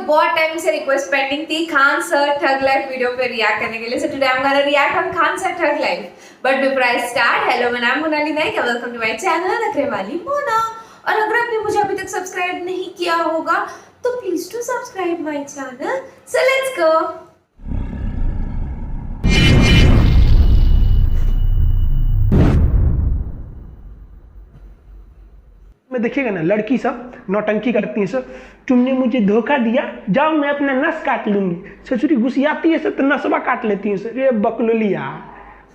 बहुत टाइम से request pending थी Khan sir thug life video पे रिएक्ट करने के लिए. So today I'm gonna react on Khan sir thug life. But before I start, hello, my name is Monali Naik. Welcome to my channel नखरे वाली मोना. और अगर आपने मुझे अभी तक सब्सक्राइब नहीं किया होगा तो please to subscribe my channel. So let's go. में देखिएगा ना, लड़की सब नौटंकी करती है. सर तुमने मुझे धोखा दिया, जाओ मैं अपना नस काट लूंगी. ससुरी गुस्सियाती है सर तो नसवा काट लेती है. सर ये बकलोलिया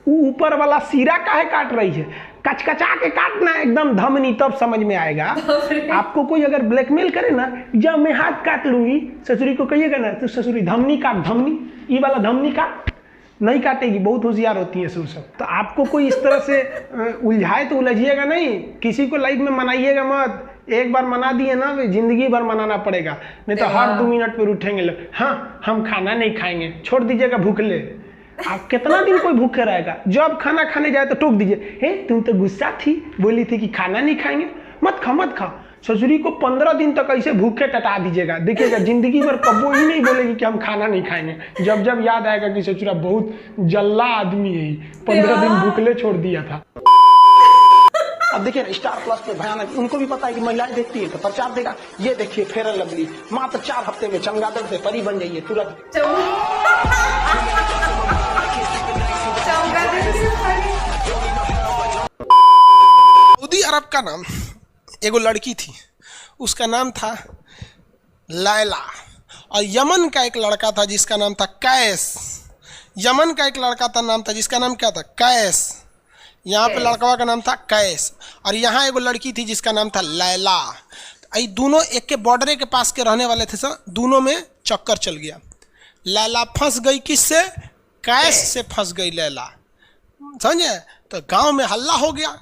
ऊपर वाला सिरा काहे काट रही है? कचकचा के काटना एकदम धमनी, तब समझ में आएगा. आपको कोई अगर ब्लैकमेल करे ना, जब मैं हाथ काट लूंगी, ससुरी को कहिएगा ना तो ससुरी धमनी काट, धमनी ये वाला धमनी काट. नहीं काटेगी, बहुत होशियार होती है सब. तो आपको कोई इस तरह से उलझाए तो उलझिएगा नहीं. किसी को लाइफ में मनाइएगा मत. एक बार मना दिए ना, जिंदगी भर मनाना पड़ेगा. नहीं तो हर 2 मिनट पर उठेंगे लोग, हाँ हम खाना नहीं खाएंगे, छोड़ दीजिएगा भूखले. आप कितना दिन कोई भूखे रहेगा? जब खाना खाने जाए तो टोक दीजिए, हे तुम तो गुस्सा थी, बोली थी कि खाना नहीं खाएंगे, मत खा मत खा. ससुरी को 15 दिन तक ऐसे भूखे टटा दीजिएगा, देखिएगा जिंदगी भर कबो ही नहीं बोलेगी कि हम खाना नहीं खाएंगे. जब जब याद आएगा कि ससुरा बहुत जल्ला आदमी है, 15 दिन भूखले छोड़ दिया था. अब देखिए ना, स्टार प्लस पे भयानक, उनको भी पता है कि महिलाएं देखती है तो प्रचार देगा. ये देखिए फेयर एंड लवली, मात्र 4 हफ्ते में चमगादड़ से परी बन जाइए तुरंत. सऊदी अरब का नाम एगो लड़की थी, उसका नाम था लैला. और यमन का एक लड़का था जिसका नाम था कैस. यमन का एक लड़का था, नाम था जिसका नाम क्या था? कैस. यहाँ पे लड़का का नाम था कैस. और यहाँ एगो लड़की थी जिसका नाम था लैला. ये दोनों एक के बॉर्डर के पास के रहने वाले थे. सर दोनों में चक्कर चल गया. लैला फंस गई किससे? कैस से फंस गई लैला, समझे? तो गांव में हल्ला हो गया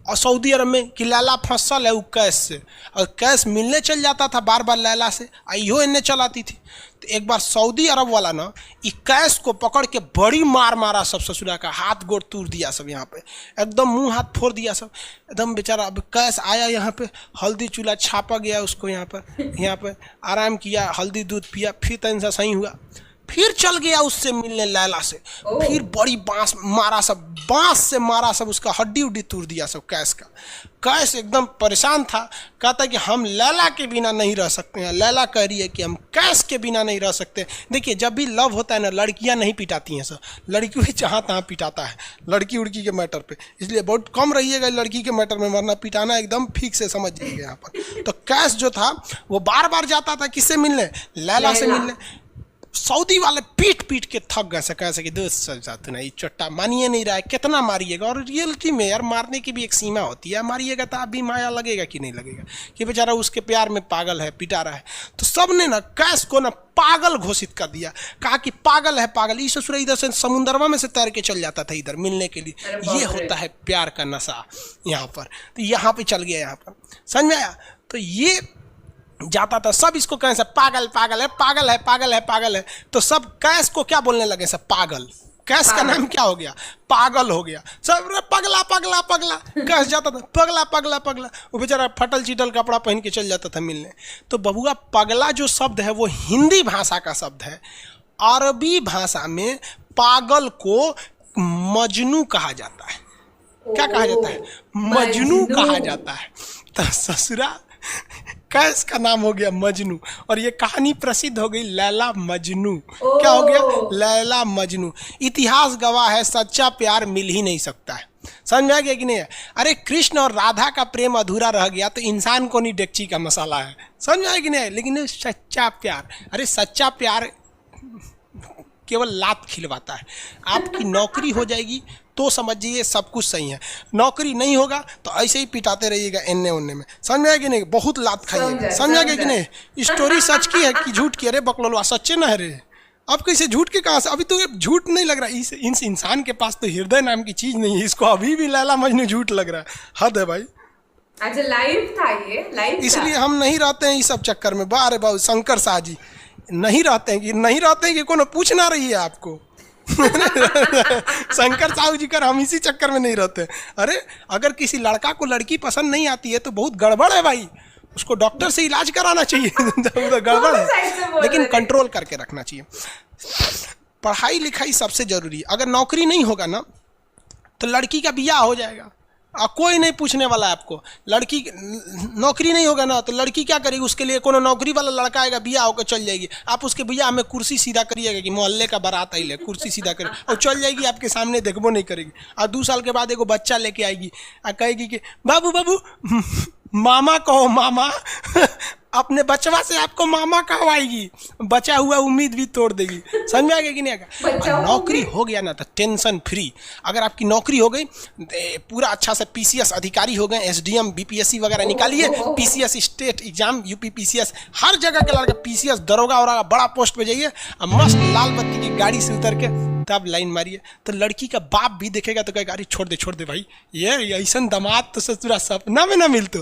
और सऊदी अरब में कि लैला फंसल है वो कैस से. और कैस मिलने चल जाता था बार बार लैला से, आइयो इन्हें चलाती थी. तो एक बार सऊदी अरब वाला ना ये कैस को पकड़ के बड़ी मार मारा सब. ससुरा का हाथ गोड़ तोड़ दिया सब, यहाँ पे एकदम मुंह हाथ फोड़ दिया सब एकदम. बेचारा अब कैस आया यहाँ पे, हल्दी चूल्हा छापा गया उसको, यहाँ पे आराम किया, हल्दी दूध पिया, फिर तन सा सही हुआ. फिर चल गया उससे मिलने लैला से. फिर बड़ी बांस मारा सब, बांस से मारा सब, उसका हड्डी उड्डी तोड़ दिया सब कैस का. कैस एकदम परेशान था, कहता कि हम लैला के बिना नहीं रह सकते हैं. लैला कह रही है कि हम कैस के बिना नहीं रह सकते. देखिए जब भी लव होता है ना, लड़कियां नहीं पिटाती हैं सर, लड़की भी जहाँ तहाँ पिटाता है लड़की उड़की के मैटर पे. इसलिए बहुत कम रहिएगा लड़की के मैटर में, वरना पिटाना एकदम फिक्स से समझ लीजिए यहाँ पर. तो कैस जो था वो बार बार जाता था किससे मिलने? लैला से मिलने. सऊदी वाले पीट पीट के थक गए. कैसे कि दोस्त साथ नहीं, चट्टा मानिए नहीं रहा है, कितना मारिएगा? और रियलिटी में यार मारने की भी एक सीमा होती है. मारिएगा तो आप भी माया लगेगा कि नहीं लगेगा कि बेचारा उसके प्यार में पागल है, पिटा रहा है. तो सब ने ना कैस को ना पागल घोषित कर दिया, कहा कि पागल है पागल. ये ससुर इधर से समुंदरवा में से तैर के चल जाता था इधर मिलने के लिए. ये होता है प्यार का नशा यहाँ पर. तो यहाँ पे चल गया, यहाँ पर समझ में आया. तो ये जाता था, सब इसको कहें सब पागल पागल है, पागल है, पागल है, पागल है. तो सब कैस को क्या बोलने लगे? सब पागल. कैस का नाम क्या हो गया? पागल हो गया सब. पगला पगला पगला कैस जाता था, पगला पगला पगला. वो बेचारा फटल चिटल कपड़ा पहन के चल जाता था मिलने. तो बबुआ पगला जो शब्द है वो हिंदी भाषा का शब्द है. अरबी भाषा में पागल को मजनू कहा जाता है. क्या कहा जाता है? मजनू कहा जाता है. तो ससुरा कैस का नाम हो गया मजनू. और ये कहानी प्रसिद्ध हो गई लैला मजनू. क्या हो गया? लैला मजनू. इतिहास गवाह है, सच्चा प्यार मिल ही नहीं सकता है. समझ में आ गया कि नहीं? अरे कृष्ण और राधा का प्रेम अधूरा रह गया तो इंसान को नहीं डेगची का मसाला है. समझ में आया कि नहीं? लेकिन सच्चा प्यार, अरे सच्चा प्यार केवल लात खिलवाता है. आपकी नौकरी हो जाएगी तो समझिए सब कुछ सही है. नौकरी नहीं होगा तो ऐसे ही पिटाते रहिएगा एन्ने ओन्ने में. समझ में आया कि नहीं? बहुत लात खाइएगा. समझ आ गया कि नहीं? स्टोरी सच की है कि झूठ की? अरे बकलोलवा सच्चे ना है रे. अब कैसे झूठ के कहाँ से? अभी तो ये झूठ नहीं लग रहा. इस इंसान के पास तो हृदय नाम की चीज नहीं है, इसको अभी भी लैला मजनू झूठ लग रहा है. हद है भाई. अच्छा लाइव था ये, लाइव. इसलिए हम नहीं रहते हैं इस सब चक्कर में. बारे बाबू शंकर शाह जी नहीं रहते हैं कि कौन पूछना रही है आपको. शंकर साहू जी कर हम इसी चक्कर में नहीं रहते. अरे अगर किसी लड़का को लड़की पसंद नहीं आती है तो बहुत गड़बड़ है भाई, उसको डॉक्टर से इलाज कराना चाहिए। उधर गड़बड़ दोनों side से है, बोल लेकिन रहे थे। कंट्रोल करके रखना चाहिए। पढ़ाई लिखाई सबसे जरूरी। अगर नौकरी नहीं होगा ना तो लड़की का बियाह हो जाएगा और कोई नहीं पूछने वाला है आपको। लड़की नौकरी नहीं होगा ना तो लड़की क्या करेगी, उसके लिए कोनो नौकरी वाला लड़का आएगा, बियाह होकर चल जाएगी। आप उसके बियाह में कुर्सी सीधा करिएगा कि मोहल्ले का बारात आई ले, कुर्सी सीधा करे और चल जाएगी, आपके सामने देखबो नहीं करेगी। और 2 साल के बाद एगो बच्चा लेके आएगी और कहेगी कि बाबू बाबू मामा कहो मामा। अपने बचवा से आपको मामा कहवाएगी, बचा हुआ उम्मीद भी तोड़ देगी। समझ में आ गया कि नहीं बचा आएगा? हुआ नौकरी हो गया ना तो टेंशन फ्री। अगर आपकी नौकरी हो गई, पूरा अच्छा से पीसीएस अधिकारी हो गए, एसडीएम बीपीएससी वगैरह निकालिए, PCS state exam, UP PCS, हर जगह के लड़का पीसीएस दरोगा वरोगा बड़ा पोस्ट पे जाइए और मस्त लाल बत्ती की गाड़ी से उतर के तब लाइन मारिए। तो लड़की का बाप भी देखेगा तो कहेगा अरे छोड़ दे भाई, ये ऐसा दामाद तो ससुरा सपना में ना मिलते।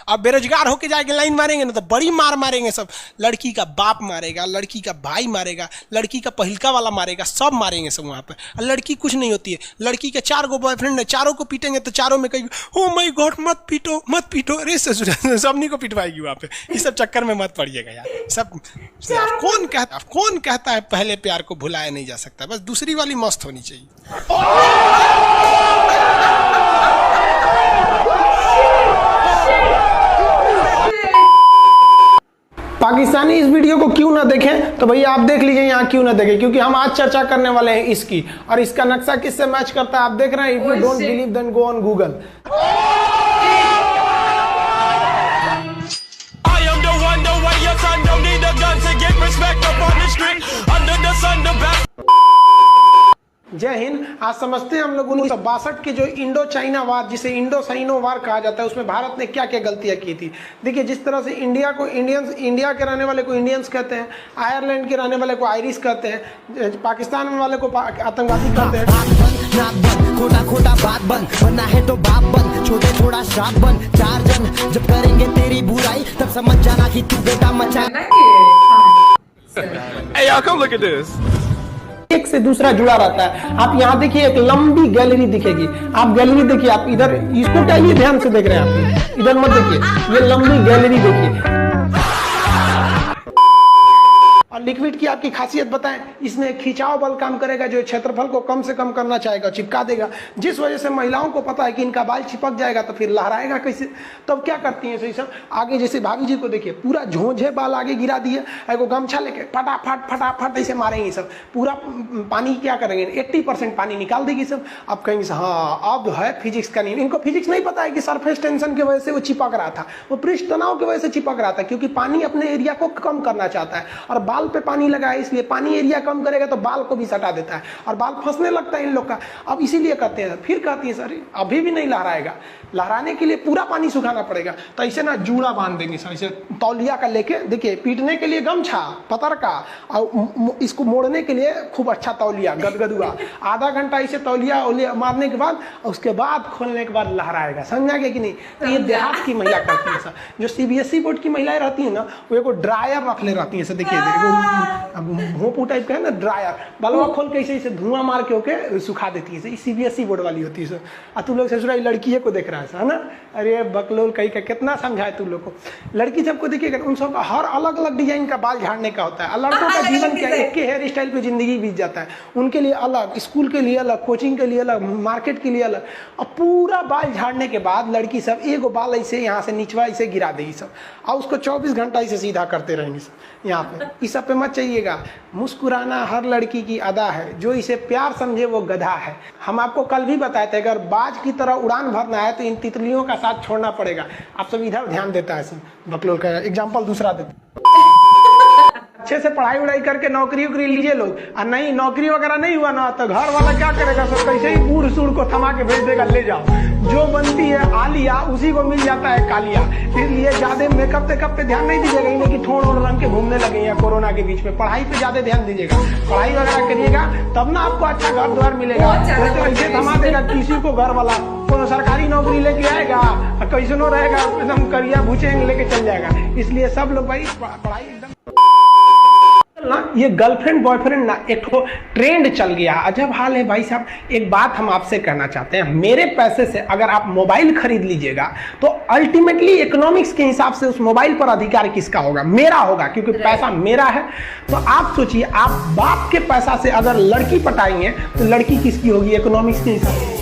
अब बेरोजगार होके जाके लाइन मारेंगे ना तो बड़ी मार मारेंगे सब। लड़की का बाप मारेगा, लड़की का भाई मारेगा, लड़की का पहिलका वाला मारेगा, सब मारेंगे सब वहाँ पे। और लड़की कुछ नहीं होती है। लड़की के 4 गो बॉयफ्रेंड है, चारों को पीटेंगे तो चारों में कहेगी ओ माय गॉड मत पीटो। अरे ससुरा सबनी को पिटवाएगी वहाँ पे। इस सब चक्कर में मत पड़िएगा यार। सब कौन कहता है पहले प्यार को भुलाया नहीं जा सकता। बस दूसरी वाली मस्त होनी चाहिए। पाकिस्तानी इस वीडियो को क्यों ना देखें तो भैया आप देख लीजिए यहाँ क्यों ना देखें, क्योंकि हम आज चर्चा करने वाले हैं इसकी। और इसका नक्शा किससे मैच करता है आप देख रहे हैं। If you don't believe then go on Google. जय हिंद। आज समझते हैं हम लोग 1962 के जो इंडो चाइना वार, जिसे इंडो साइनो वार कहा जाता है, उसमें भारत ने क्या क्या गलतियां की थी। देखिए जिस तरह से इंडिया को इंडियंस, इंडिया के रहने वाले को इंडियंस कहते हैं, आयरलैंड के रहने वाले को आयरिश कहते हैं, पाकिस्तान में वाले को आतंकवादी कहते हैं। खोटा खोटा बात बन, बनना है तो बाप बन, छोटे छोटा श्राप बन, 4 जन जब करेंगे तेरी बुराई तब समझ जाना कि तू बेटा मचा। Hey y'all, come look at this. एक से दूसरा जुड़ा रहता है। आप यहाँ देखिए एक लंबी गैलरी दिखेगी। आप गैलरी देखिए, आप इधर इसको क्या ये ध्यान से देख रहे हैं आप, इधर मत देखिए, ये लंबी गैलरी देखिए। और लिक्विड की आपकी खासियत बताएं, इसमें खिंचाव बल काम करेगा जो क्षेत्रफल को कम से कम करना चाहेगा, चिपका देगा। जिस वजह से महिलाओं को पता है कि इनका बाल चिपक जाएगा तो फिर लहराएगा कैसे, तब क्या करती हैं सही सब आगे। जैसे भाभी जी को देखिए, पूरा झोंझे बाल आगे गिरा दिए, एगो गमछा लेके फटाफट ऐसे मारेंगे सब। पूरा पानी क्या करेंगे, 80% पानी निकाल देगी सब। अब कहेंगे हाँ अब है फिजिक्स का नियम। इनको फिजिक्स नहीं पता है कि सरफेस टेंशन की वजह से वो चिपक रहा था, वो पृष्ठ तनाव की वजह से चिपक रहा था, क्योंकि पानी अपने एरिया को कम करना चाहता है और बाल पे पानी लगा है, इसलिए पानी एरिया कम करेगा तो बाल को भी सटा देता है और बाल फंसने लगता है इन लोग का। अब इसीलिए कहते हैं, फिर कहती है सर अभी भी नहीं लहराएगा, लहराने के लिए पूरा पानी सुखाना पड़ेगा। तो ऐसे ना जूड़ा बांध देंगे सर, ऐसे तौलिया का लेके, देखिए पीटने के लिए गमछा पतर का और इसको मोड़ने के लिए खूब अच्छा तौलिया गदगदुआ। आधा घंटा ऐसे तौलिया मारने के बाद, उसके बाद खोलने के बाद लहराएगा। समझा गया कि नहीं। तो ये देहात की महिला करती है सर। जो सीबीएसई बोर्ड की महिलाएं रहती है ना, वो एगो ड्रायर रख ले रहती है। देखिए भोंपू टाइप का है ना ड्रायर, बलवा खोल के ऐसे धुआं मार के होके सुखा देती है। सीबीएसई बोर्ड वाली होती है सर। और तू लोग ससुराल लड़की को देख रहा है ना, अरे बकलोल कहीं का कितना समझाए तू लोग को। लड़की सबको देखिएगा, उन सबका हर अलग अलग डिजाइन का बाल झाड़ने का होता है। लड़कों का जीवन क्या एक के हेयर स्टाइल पे जिंदगी बीत जाता है। उनके लिए अलग, स्कूल के लिए अलग, कोचिंग के लिए अलग, मार्केट के लिए अलग। और पूरा बाल झाड़ने के बाद लड़की सब एगो बाल ऐसे यहाँ से निचवा ऐसे गिरा देगी सब, और उसको 24 घंटा ऐसे सीधा करते रहेंगे सब यहाँ पे। इस सब पे मत चाहिएगा। मुस्कुराना हर लड़की की अदा है, जो इसे प्यार समझे वो गधा है। हम आपको कल भी बताए थे, अगर बाज की तरह उड़ान भरना है तो इन तितलियों का साथ छोड़ना पड़ेगा। आप सब इधर ध्यान देता है सब। बकलोल का एग्जाम्पल दूसरा देते, अच्छे से पढ़ाई उड़ाई करके नौकरी उकरी लीजिए लोग। और नहीं नौकरी वगैरह नहीं हुआ ना तो घर वाला क्या करेगा सब, कैसे ही बूढ़ सूढ़ को थमा के भेज देगा, ले जाओ। जो बनती है आलिया उसी को मिल जाता है कालिया। इसलिए ज्यादा मेकअप टेकअप पे ध्यान नहीं दीजिएगा, इन्हें कि ठोड़ ओढ़ रंग के घूमने लगे या कोरोना के बीच में। पढ़ाई पे ज्यादा ध्यान दीजिएगा, पढ़ाई वगैरह करिएगा तब ना आपको अच्छा घर द्वार मिलेगा। तो ऐसे थमा देगा किसी को घर वाला, कोनो सरकारी नौकरी लेके आएगा कैसनो रहेगा, एकदम करिया भूचेंगे लेके चल जाएगा। इसलिए सब लोग भाई पढ़ाई एकदम ना, ये गर्लफ्रेंड बॉयफ्रेंड ना एक तो ट्रेंड चल गया, अजब हाल है भाई साहब। एक बात हम आपसे कहना चाहते हैं, मेरे पैसे से अगर आप मोबाइल खरीद लीजिएगा तो अल्टीमेटली इकोनॉमिक्स के हिसाब से उस मोबाइल पर अधिकार किसका होगा? मेरा होगा, क्योंकि पैसा मेरा है। तो आप सोचिए, आप बाप के पैसा से अगर लड़की पटाएंगे तो लड़की किसकी होगी इकोनॉमिक्स के हिसाब से?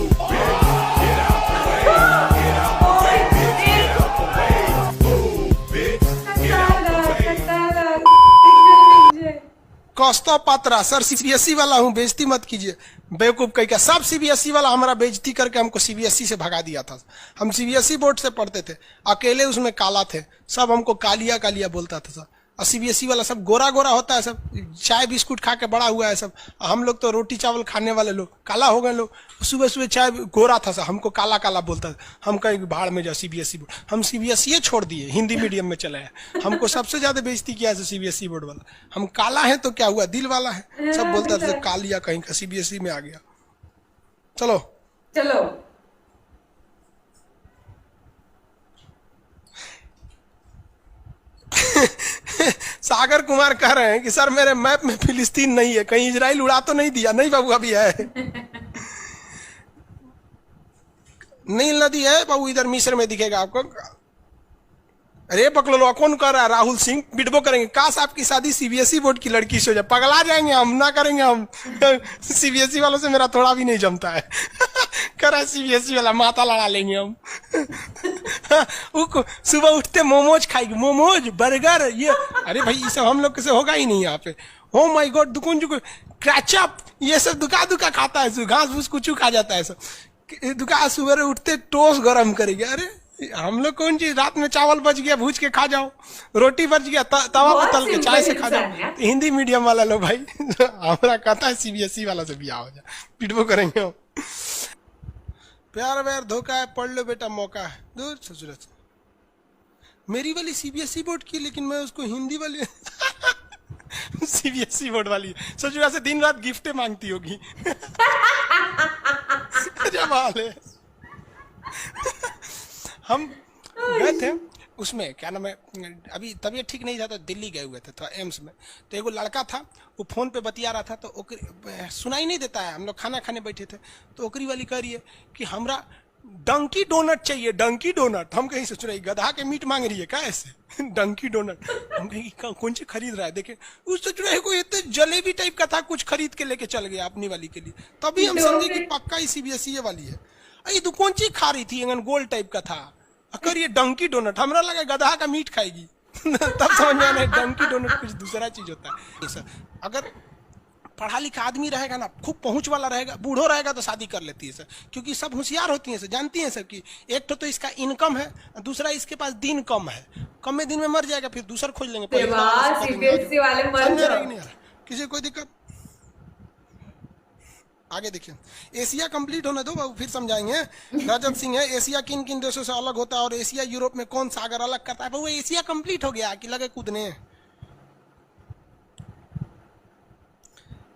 कौस्तव पात्रा, सर सीबीएसई वाला हूँ, बेइज्जती मत कीजिए। बेवकूफ कहीं का, सब सीबीएसई वाला हमारा बेइज्जती करके हमको सीबीएसई से भगा दिया था। हम सीबीएसई बोर्ड से पढ़ते थे, अकेले उसमें काला थे, सब हमको कालिया कालिया बोलता था सब। और सीबीएसई वाला सब गोरा गोरा होता है, सब चाय बिस्कुट खा के बड़ा हुआ है सब। हम लोग तो रोटी चावल खाने वाले लोग काला हो गए लोग। सुबह सुबह चाय गोरा था सब, हमको काला काला बोलता था। हम कहीं भाड़ में जाओ सीबीएसई बोर्ड, हम सीबीएसई छोड़ दिए, हिंदी मीडियम में चले आए। हमको सबसे ज्यादा बेइज्जती किया है सीबीएसई बोर्ड वाला। हम काला है तो क्या हुआ, दिल वाला है, सब बोलता था कालिया कहीं का, सीबीएसई में आ गया। चलो चलो सागर कुमार कह रहे हैं कि सर मेरे मैप में फिलिस्तीन नहीं है, कहीं इजराइल उड़ा तो नहीं दिया? नहीं बाबू, अभी है। नील नदी है बाबू, इधर मिस्र में दिखेगा आपको। अरे पकड़ो, कौन कर रहा है? राहुल सिंह बिटबो करेंगे, काश आपकी शादी सीबीएसई बोर्ड की लड़की से हो जाए, पगला जाएंगे हम, ना करेंगे हम। सीबीएसई वालों से मेरा थोड़ा भी नहीं जमता है। करा सीबीएसई वाला, माता लड़ा लेंगे हम। सुबह उठते मोमोज खाएगी, मोमोज बर्गर ये। अरे भाई ये सब हम लोग से होगा ही नहीं यहाँ पे। ओ माय गॉड, दुकुन जुकुन क्रैचअप ये सब दुका दुका खाता है, घास फूस कुछ खा जाता है सब। दुका सुबह उठते टोस्ट गरम करेगी। अरे हम लोग कौन चीज, रात में चावल बच गया भूज के खा जाओ, रोटी बच गया तवा पर तल के चाय से खा जाओ। हिंदी मीडियम वाला लो भाई। हमारा कहता है सीबीएसई वाला से बिया हो जाए, पिटबो करेंगे हम। प्यार व्यार धोखा है, पढ़ लो बेटा मौका है। दूर ससुर, मेरी वाली सीबीएसई बोर्ड की, लेकिन मैं उसको हिंदी वाली सीबीएसई बोर्ड वाली ससुरा से दिन रात गिफ्टें मांगती होगी। जब हाल है। हम गए थे उसमें, क्या नाम है, अभी तबीयत ठीक नहीं था तो दिल्ली गए हुए थे, तो एम्स में। तो एगो लड़का था, वो फोन पे बतिया रहा था, तो सुनाई नहीं देता है। हम लोग खाना खाने बैठे थे, तो ओकरी वाली कह रही है कि हमरा डंकी डोनट चाहिए, डंकी डोनट। हम कहीं सोच रहे गधा के मीट मांग रही है क्या ऐसे? डंकी डोनट। हम कहीं कौन सी खरीद रहा है, देखे उस सोच रहे कोई इतने जलेबी टाइप का था, कुछ खरीद के लेके चल गया अपनी वाली के लिए। तभी हम समझे कि पक्का ही सीबीएसई वाली है। ये तो कौन सी खा रही थी, गोल टाइप का था, अगर ये डंकी डोनट, हमरा लगा गधा का मीट खाएगी। तब समझ में आया डंकी डोनट कुछ दूसरा चीज होता है। सर अगर पढ़ा लिखा आदमी रहेगा ना, खूब पहुंच वाला रहेगा, बूढ़ो रहेगा तो शादी कर लेती है सर, क्योंकि सब होशियार होती हैं सर, जानती हैं सब कि एक तो इसका इनकम है, दूसरा इसके पास दिन कम है, कम में दिन में मर जाएगा, फिर दूसरा खोज लेंगे। सीबीएसई वाले मर जाएंगे, किसी कोई दिक्कत। आगे देखिए, एशिया कंप्लीट होने दो बाबू, फिर समझाएंगे। रजत सिंह है, एशिया किन किन देशों से अलग होता है और एशिया यूरोप में कौन सागर अलग करता है? बाबू एशिया कंप्लीट हो गया कि लगे कूदने।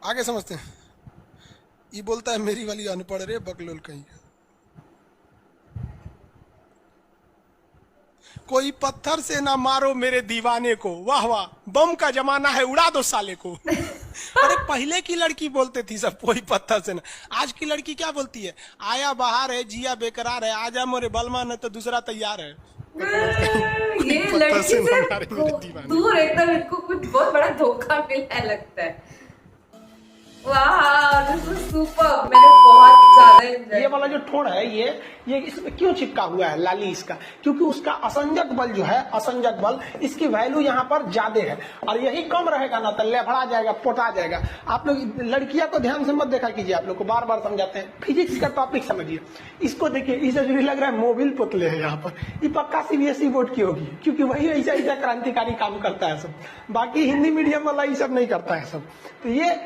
आगे समझते हैं। ये बोलता है मेरी वाली अनपढ़ रे बकलोल कहीं। कोई पत्थर से ना मारो मेरे दीवाने को, वाह वाह, बम का जमाना है उड़ा दो साले को। अरे पहले की लड़की बोलते थी सब कोई पत्थर से ना, आज की लड़की क्या बोलती है? आया बाहर है, जिया बेकरार है, आजा मोरे बलमा न तो दूसरा तैयार है। ये लड़की से दूर एकदम, इनको कुछ बहुत बड़ा धोखा मिला है लगता है। वाह, दिस वाज सुपर, मैंने बहुत ज्यादा एंजॉय। ये वाला जो ठोड़ है, ये इसमें क्यों चिपका हुआ है लाली इसका? क्योंकि उसका असंजक बल जो है, असंजक बल, इसकी वैल्यू यहाँ पर ज्यादा है, और यही कम रहेगा ना तो लेफड़ा जाएगा, पोटा जाएगा। आप लोग लड़कियां को ध्यान से मत देखा कीजिए, आप लोग को बार बार समझाते हैं। फिजिक्स का टॉपिक समझिए, इसको देखिए, इसे जो लग रहा है मोबिल पुतले है यहाँ पर, ये पक्का सीबीएसई बोर्ड की होगी, क्योंकि वही ऐसा ऐसा क्रांतिकारी काम करता है सब। बाकी हिंदी मीडियम वाला ये सब नहीं करता है सब। तो ये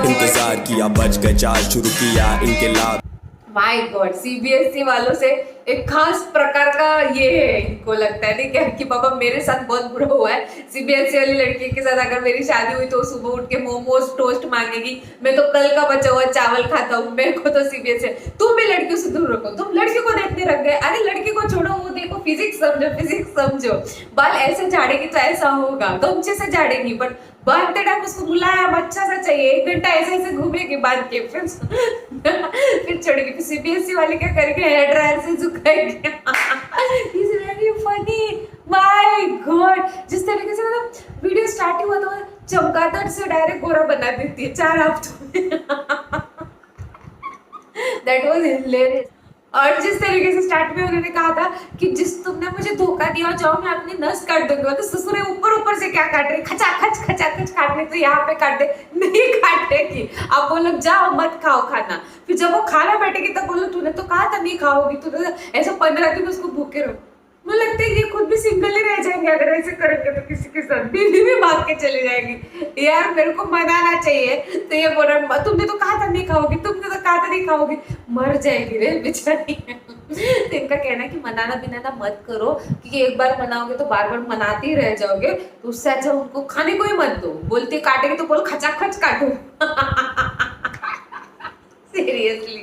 इंतजार किया, बज गए 4, शुरू किया इनके लाभ। माय गॉड, सीबीएसई वालों से एक खास प्रकार का ये है, इनको लगता है नहीं क्या कि पापा मेरे साथ बहुत बुरा हुआ है, सीबीएसई वाली लड़की के साथ अगर मेरी शादी हुई तो सुबह उठ के मोमोज टोस्ट मांगेगी, मैं तो कल का बचा हुआ चावल खाता हूँ, मेरे को तो सीबीएसई। तुम भी लड़कियों से दूर रखो, तुम लड़कियों को देखने रख गए, अरे लड़की को छोड़ो, वो देखो फिजिक्स समझो, फिजिक्स समझो। बाल ऐसे झाड़ेगी तो ऐसा होगा, गमछे से झाड़ेगी, बट बांधते टाइम उसको मुलायम अच्छा सा चाहिए, 1 घंटा ऐसे ऐसे घूमेगी बांध के, फिर छोड़ेगी। फिर सीबीएसई वाले क्या करेंगे, हेयर ड्रायर से झुकाएंगे। Is very funny, my God. जिस तरीके से मतलब वीडियो स्टार्ट हुआ तो चमगादड़ से डायरेक्ट गोरा बना देती है 4 हफ्तों में। That was hilarious. और जिस तरीके से स्टार्ट में उन्होंने कहा था कि जिस तुमने मुझे धोखा दिया, जाओ मैं अपनी नस काट दूंगा, तो ससुरे ऊपर से क्या काट रही, खचाखच काटने तो यहाँ पे काट दे, नहीं काटेगी। आप बोलो जाओ मत खाओ खाना, फिर जब वो खाना बैठेगी तब बोलो तूने तो कहा था नहीं खाओगी, तूने ऐसा 15 दिन उसको भूखे रहो। मुझे लगता है ये खुद भी सिंगल ही रह जाएंगे अगर ऐसे करेंगे तो, किसी के साथ बीवी भी भाग के चली जाएगी। यार मेरे को मनाना चाहिए, तो ये बोल रहा तुमने तो कहा था नहीं खाओगी, तुमने तो कहा था नहीं खाओगी, मर जाएगी रे बेचारी। तो इनका कहना है कि मनाना बिनाना मत करो, क्योंकि एक बार मनाओगे तो बार बार मनाते ही रह जाओगे, तो उससे अच्छा उनको खाने को ही मत दो। बोलते काटेंगे तो बोलो खचाखच काटो। Seriously,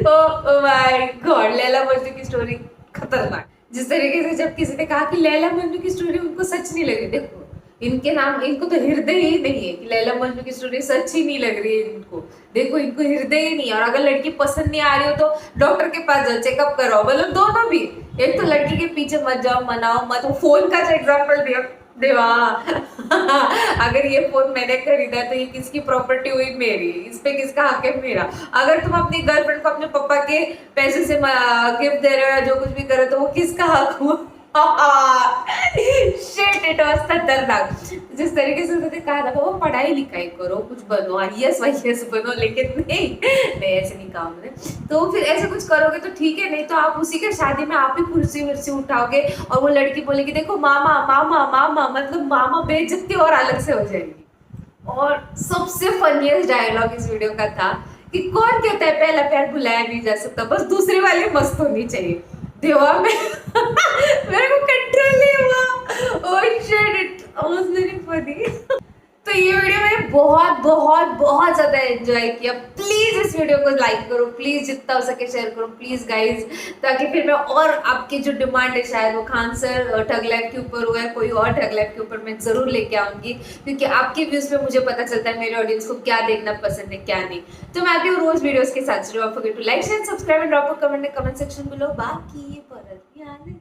oh my God, Laila Majnu की स्टोरी खतरनाक। जिस तरीके से जब किसी ने कहा कि लैला मजनू की स्टोरी उनको सच नहीं लगी, देखो इनके नाम, इनको तो हृदय ही नहीं है कि लैला मजनू की स्टोरी सच ही नहीं लग रही है इनको। देखो इनको हृदय ही नहीं है। और अगर लड़की पसंद नहीं आ रही हो तो डॉक्टर के पास जाओ, चेकअप कराओ, मतलब दोनों भी। एक तो लड़की के पीछे मत जाओ, मनाओ मत। वो फोन का जो एग्जाम्पल दिया, देवा अगर ये फोन मैंने खरीदा तो ये किसकी प्रॉपर्टी हुई, मेरी, इस पे किसका हक है, मेरा। अगर तुम अपनी गर्लफ्रेंड को अपने पापा के पैसे से गिफ्ट दे रहे हो, जो कुछ भी कर रहे हो, तो वो किसका हक हुआ। शिट, इट वाज खतरनाक। जिस तरीके से उन्होंने कहा था वो पढ़ाई लिखाई करो, कुछ बनो, IAS बनो, लेकिन नहीं ऐसे नहीं कहा उन्होंने। तो फिर ऐसे कुछ करोगे तो ठीक है, नहीं तो आप उसी के शादी में आप ही कुर्सी वर्सी उठाओगे और वो लड़की बोलेगी देखो मामा मामा मामा, मतलब मामा बेइज्जती और अलग से हो जाएगी। और सबसे फनीएस्ट डायलॉग इस वीडियो का था कि कौन कहता है पहला प्यार भुलाया नहीं जा सकता, बस दूसरी वाली मस्त होनी चाहिए। देवा में मेरे को कंट्रोल नहीं हुआ। Oh shit, it was very funny. तो ये वीडियो मैंने बहुत बहुत बहुत ज्यादा एंजॉय किया। प्लीज इस वीडियो को लाइक करो, प्लीज जितना हो सके शेयर करो, प्लीज गाइज, ताकि फिर मैं और आपकी जो डिमांड है शायद वो खान सर ठग लाइफ के ऊपर हुआ है, कोई और ठग लाइफ के ऊपर मैं जरूर लेके आऊंगी, क्योंकि आपके व्यूज पे मुझे पता चलता है मेरे ऑडियंस को क्या देखना पसंद है क्या नहीं। तो मैं आती हूँ रोज वीडियोस के साथ। Don't forget to like share subscribe and drop a comment in comment section below. बाकी ये पर